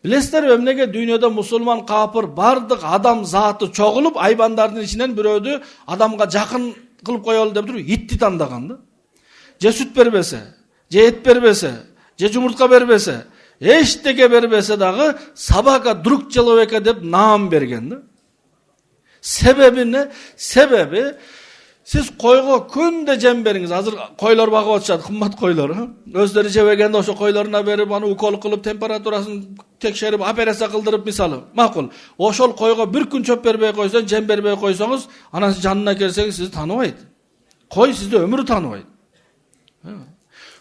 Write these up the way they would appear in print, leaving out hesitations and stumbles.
Bilesizler emnege dünyada musulman, kapır, bardıq adam zatı çoğulup aybanların içinden biröydü adamga jakın kılıp koyalı dep turup itti tandaganda. Je süt berbese, je et berbese, je jumurtka berbese, eşteke berbese dağı sabaka duruk человека dep nam bergen. Sebebi ne? Sebebi siz koyga kunde jem beriңiz. Hazır koylar bagып atышат, kımmat koylar. Özleri jebegende oşo koylarına berip, anı ukol kılıp, temperaturasını tekşerip, operasiya kıldırıp misalı. Makul. Oşol koyga bir gün çöp berbey koysan, jem berbey koysanız, anası canına kerseniz sizi tanımaydı. Koy sizde ömrü tanımaydı.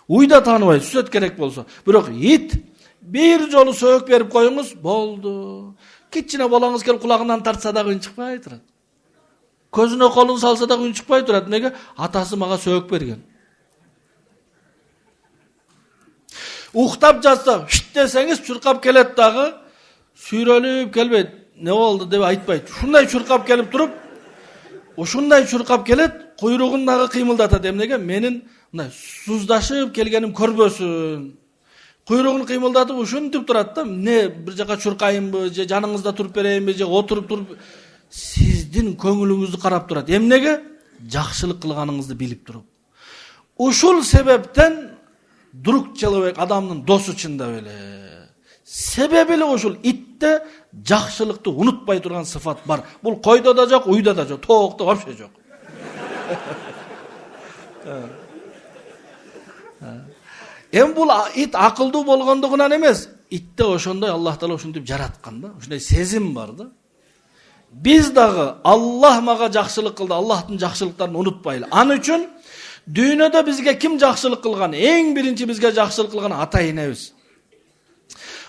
Uyda tanımaydı, süt gerek bolsa. Bırak it, bir jolu söğük berip koyunuz, boldu. Kiçine balağınız gelip kulağından tartsa da gün çıkmay turat. Közüne kolunu salsa da gün çıkmay turat. Nege? Atası maga söğük bergen. Uhtap jatsa, şit deseniz çırkap kelet dağı, süyrelip kelbeyt. Ne oldu debe aytbayt. Şunday çırkap kelip durup, o şunday çırkap kelet, kuyruğun dağı kıymıldatat. Emnege? Menin suzdaşıp kelgenim körbösün. Kuyruğunu kıymıldatıp uşuntip turat da ne bir jaka çurkayınbı, je janыңızda turup bereyinби, je oturup turup sizdin köңүлүңүздү karap turat. Emnege? Jakşılık kılganыңызды bilip turup. Uşul sebepten duruk человек adamın dostu çında öyle. Sebebili uşul itte jakşılıkты unutpay turgan sıfat var. Bul koyda da jok, uyda da jok, tookta вообще jok. Em bul it akıldı bolgondugundan emes. İtte oşonday Allah Taala oşuntip jaratkanda, oşunday sezim var da. Biz dağı Allah maga jakşılık kıldı, Allah'ın jakşılıklarını unutpaylı. An üçün dünyada bizge kim jakşılık kılgan? En birinci bizge jakşılık kılgan ata-enemiz.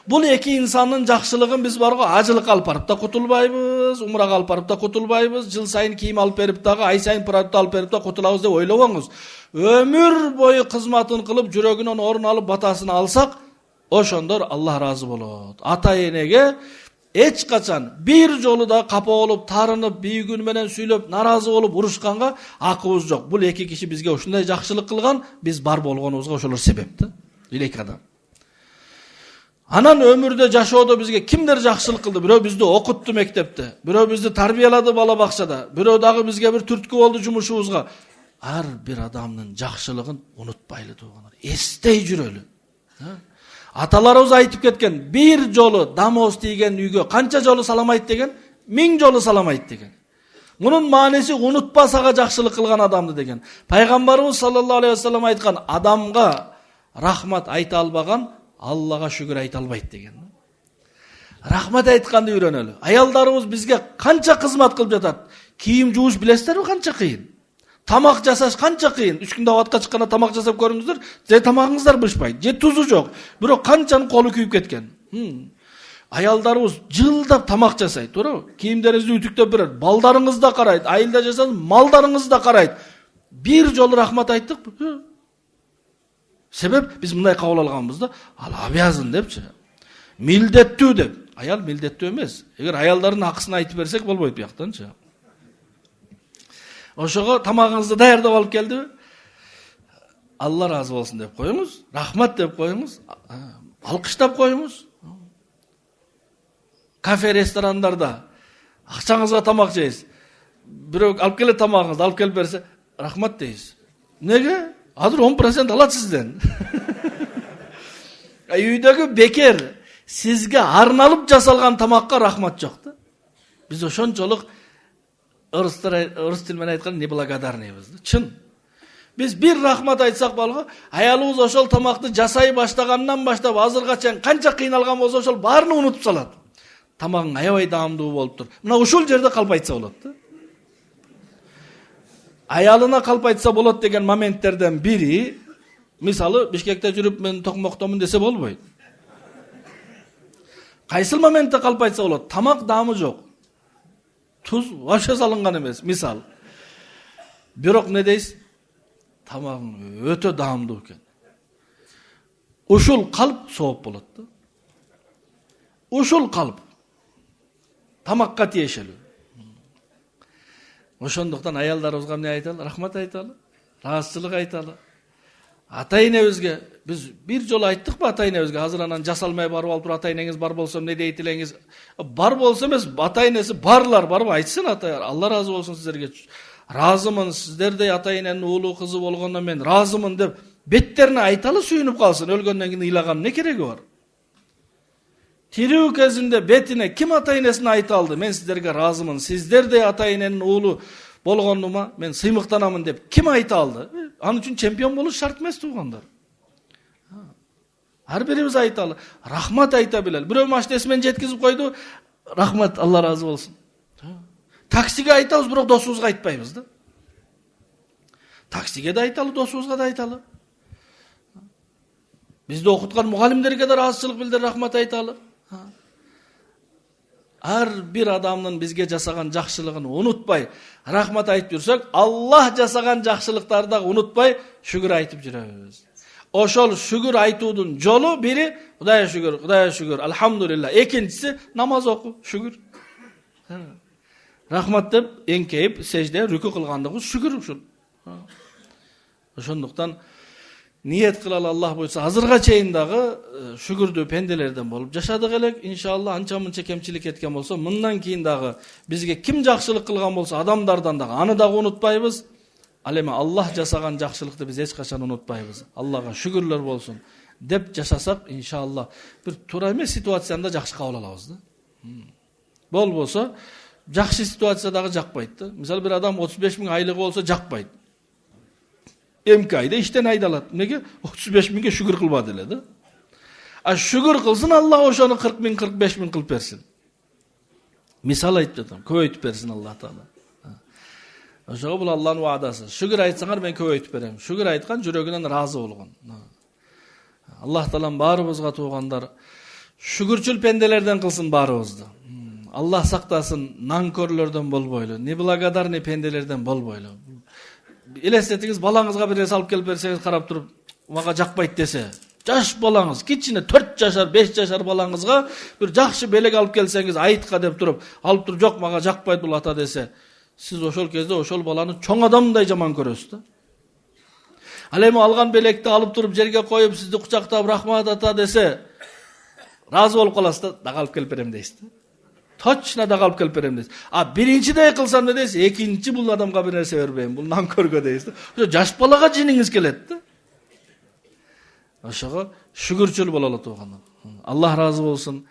Bul eki insanın jakşılığın biz bargo acılık alıp barıp da kutulbaybız, umraga alıp barıp da kutulbaybız, jıl sayın kiyim alıp berip dağı, ay sayın produkt alıp berip da kutulabız dep oylabаңыз. Ömür boyu kızmatın kılıp jürөгүнөн orun alıp batasını alsak, oşondor Allah razı bolot. Ata-enege eç kaçan bir jolu da kapa olup, tarınıp, büyügün menen süylöp, narazı olup, uruşkanga akыбыз жок. Bul eki kişi bizge oşunday jakşılık kılgan, biz bar bolgonubuzga oşolor sebepti. Dilek adam. Anan ömürde jaşoodо bizge kimler jakşılık kıldı? Birөө bizdi okuttu mektepte, birөө bizdi tarbiyaladı bala bakçada, birөө dagы bizge bir türtkü oldu jumuşubuzga. Har bir adamın jakşılığın unutpaylı tuğanlar. Estey jürölü. Atalarımız aytıp ketken, bir jolu damoz tiygen üyge kança jolu salam ayt degen, 1000 jolu salam ayt degen. Bunun manesi unutpasaga jakşılık kılgan adamdı degen. Peygamberimiz sallallahu aleyhi ve sellem aytkan, adamga rahmat ayta albagan, Allah'a şükür ayta albayt degen. Rahmat aytkanды үйrөнөлү. Ayallarımız bizge kança kızmat kılıp jatat. Kiyim juuş bilesizler mi kança kıyın? Tamak jasaş kança kıyın. 3 gün davatqa çıkkanda tamak jasap көрүңүздөр, же tamagыңыздар бышпайт, же тузу жок. Бирок канчанын колу күйүп кеткен. Ayallarыбыз жылдап тамак жасайт, туурабы? Кийимдериңизди ütüктөп берет. Балдарыңыз да карайт, айылда жашасаңыз малдарыңыз да карайт. Bir жолу рахмат айттык. Себеп биз мындай кабыл алганбыз да, ал обязан депчи. Милдеттүү деп. Аял милдеттүү эмес. Эгер аялдардын акысын айтып берсек болбойт бияктанчы. Ошого тамагыңызды даярдап алып келди. Allah razı olsun dep koyuңуз, рахмат деп коюңуз, алкыштап коюңуз. Кафе, ресторандарда акчаңызга тамак жейсиз. Бирөө алып келет тамагыңызды, алып келип берсе, рахмат дейсиз. Неге? Азыр 10% алат сизден. Үйдөгү бекер сизге арналып жасалган тамакка рахмат жок да. Биз ошончолук орус тил менен айтканда неблагодарныйбыз да. Чын. Biz bir rahmat aytsak balgı, ayalımız oşol tamakты жасай баштагандан баштап азырга чейин канча кыйналган болсо ошол баарын унутуп салат. Тамагың аябай даамдуу болуп тур. Мына ушул жерде калп айтса болот да. Аялына калп айтса болот деген моменттерден бири, мисалы Бишкекте жүрүп мен токмоктомун десе болбойт. Кайсыл моментте калп айтса болот? Тамак даамы жок. Туз вообще салынган эмес, мисал. Бирок не дейсиз? Tamam, öte damdı ekan. Uşul kalp soğup bolot da. Uşul kalp tamakka tiyешелүү. Ошондуктан аялдарыбызга эмне айталы? Рахмат айталы, ыраазычылык айталы. ата-энебизге biz bir жолу айттыкпы ата-энебизге азыр анан жасалмай барып алып туруп ата-энеңиз бар болсо эмне дейт элеңиз? Бар болсо эмес, ата-энеси барлар барып айтсын ата, Алла разы болсун сиздерге. Разымын, сиздердей ата-эненин уулу кызы болгондон мен разымын деп беттерине айталы сүйүнүп калсын. Өлгөндөн кийин ыйлаган не кереги бар? Тирүү кезинде бетине ким ата-энесине айта алды? Мен сиздерге разымын, сиздердей ата-эненин уулу болгонума мен сыймыктанамын деп ким айта алды? Анын үчүн чемпион болуш шарт эмес туугандар. Ар бирибиз айталы, рахмат айта билели. Бирөө машинеси менен жеткизип койду, рахмат, Алла разы болсун. Таксиге айтабыз, бирок досубузга айтпайбыз да. Таксиге да айталы, досубузга да айталы. Бизди окуткан мугалимдерге да ыраазычылык билдирип рахмат айталы. Ар бир адамдын бизге жасаган жакшылыгын унутпай, рахмат айтып жүрсөк, Аллах жасаган жакшылыктарды да унутпай шүгүр айтып жүрөбүз. Ошол шүгүр айтуудун жолу бири Кудайга шүгүр, алхамдулилlah. Экинчиси намаз окуу, шүгүр. Рахмат деп эңкейип сежде рүкү кылгандыгыбыз шүгүр ушул. Ошондуктан ниет кылалы, Аллах буйрса, азырга чейин дагы шүгүрдүү пенделерден болуп жашадык элек. Иншалла анча-мынча кемчилик кеткен болсо, мындан кийин дагы бизге ким жакшылык кылган болсо, адамдардан дагы аны дагы унутпайбыз. Ал эми Аллах жасаган жакшылыкты биз эч качан унутпайбыз. Аллага шүгүрлөр болсун деп жашасак, иншалла бир туура эмес ситуацияны да жакшы кабыл алабыз да. Болбосо жакшы ситуация дагы жакпайт да. Мисалы бир адам 35 000 айлыгы болсо жакпайт. Эмки айда иштен айдалат. Неге? 35 000ге шүгүр кылбады эле да. А шүгүр кылсын, Аллах ошону 40 000, 45 000 кылып берсин. Мисал айтып жатам, көбөйтүп берсин Аллах Таала. Ошого бул Алланын ваадасы. Шүгүр айтсаңар мен көбөйтүп берем. Шүгүр айткан жүрөгүнөн разы болгон. Аллах Таалам баарыбызга туугандар шүгүрчүл пенделерден кылсын баарыбызды. Аллах сактасын нанкөрлөрдөн болбойлу, неблагодарный пенделерден болбойлу. Элестетиңиз, балаңызга бир нерсе алып келип берсеңиз, карап туруп, мага жакпайт десе, жаш балаңыз, кичине 4 жашар, 5 жашар балаңызга бир жакшы белек алып келсеңиз, айтка деп туруп, алып туруп, жок мага жакпайт бул ата десе, сиз ошол кезде ошол баланы чоң адамдай жаман көрөсүз да. Ал эми алган белекти алып туруп жерге коюп, сизди кучактап рахмат ата десе, разы болуп каласыз да, дагы алып келип берем дейсиз да. Точно дагы алып келип берем дейсиз. А биринчидей кылсам да дейсиз, экинчи бул адамга бир нерсе бербейм, бул нанкөргө дейсиз да. Ошо жаш балага жиниңиз келет да. Ошого шүгүрчүл бололу туугандар. Аллах разы болсун.